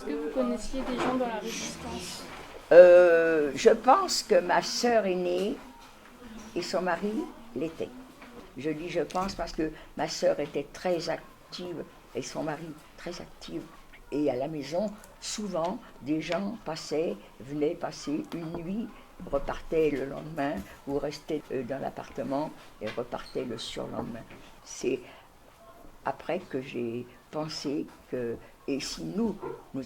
Est-ce que vous connaissiez des gens dans la résistance? Je pense que ma sœur aînée et son mari l'étaient. Je dis je pense parce que ma sœur était très active et son mari très actif. Et à la maison, souvent, des gens venaient passer une nuit, repartaient le lendemain ou restaient dans l'appartement et repartaient le surlendemain. C'est après que j'ai pensé que, et si nous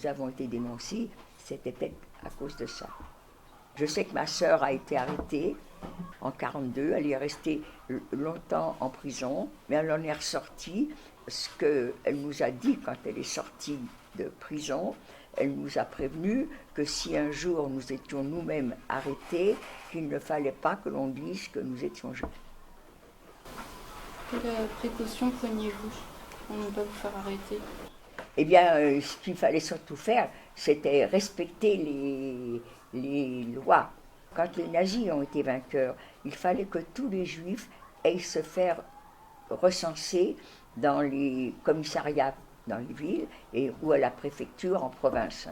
avons été dénoncés, c'était peut-être à cause de ça. Je sais que ma sœur a été arrêtée en 1942, elle est restée longtemps en prison, mais elle en est ressortie. Ce qu'elle nous a dit quand elle est sortie de prison, elle nous a prévenu que si un jour nous étions nous-mêmes arrêtés, qu'il ne fallait pas que l'on dise que nous étions juifs. Quelle précaution preniez-vous pour ne pas vous faire arrêter? Eh bien, ce qu'il fallait surtout faire, c'était respecter les lois. Quand les nazis ont été vainqueurs, il fallait que tous les juifs aillent se faire recenser dans les commissariats dans les villes ou à la préfecture en province.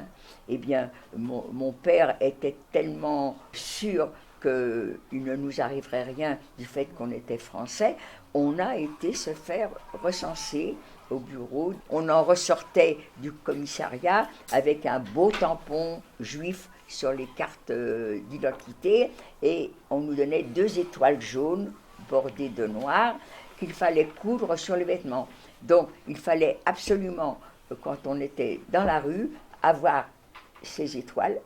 Eh bien, mon père était tellement sûr qu'il ne nous arriverait rien du fait qu'on était français, on a été se faire recenser au bureau. On en ressortait du commissariat avec un beau tampon juif sur les cartes d'identité et on nous donnait 2 étoiles jaunes bordées de noir qu'il fallait coudre sur les vêtements. Donc il fallait absolument, quand on était dans la rue, avoir ces étoiles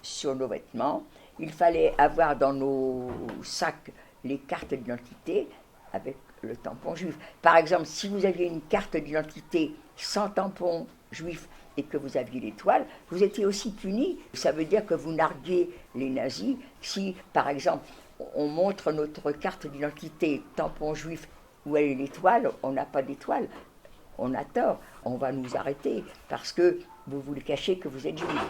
sur nos vêtements. Il fallait avoir dans nos sacs les cartes d'identité avec le tampon juif. Par exemple, si vous aviez une carte d'identité sans tampon juif et que vous aviez l'étoile, vous étiez aussi puni. Ça veut dire que vous narguez les nazis. Si, par exemple, on montre notre carte d'identité tampon juif où elle est l'étoile, on n'a pas d'étoile, on a tort. On va nous arrêter parce que vous voulez cacher que vous êtes juif.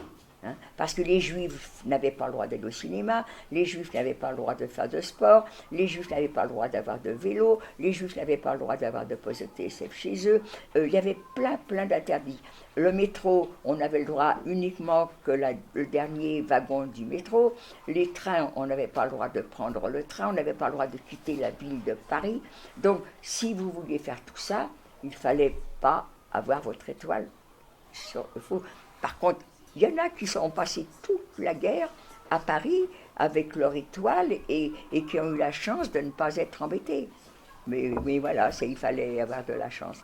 Parce que les juifs n'avaient pas le droit d'aller au cinéma, les juifs n'avaient pas le droit de faire de sport, les juifs n'avaient pas le droit d'avoir de vélo, les juifs n'avaient pas le droit d'avoir de poste de TSF chez eux. Il y avait plein d'interdits. Le métro, on avait le droit uniquement que le dernier wagon du métro. Les trains, on n'avait pas le droit de prendre le train, on n'avait pas le droit de quitter la ville de Paris. Donc, si vous vouliez faire tout ça, il ne fallait pas avoir votre étoile sur le faux. Par contre, il y en a qui ont passé toute la guerre à Paris avec leur étoile et qui ont eu la chance de ne pas être embêtés. Mais voilà, il fallait avoir de la chance.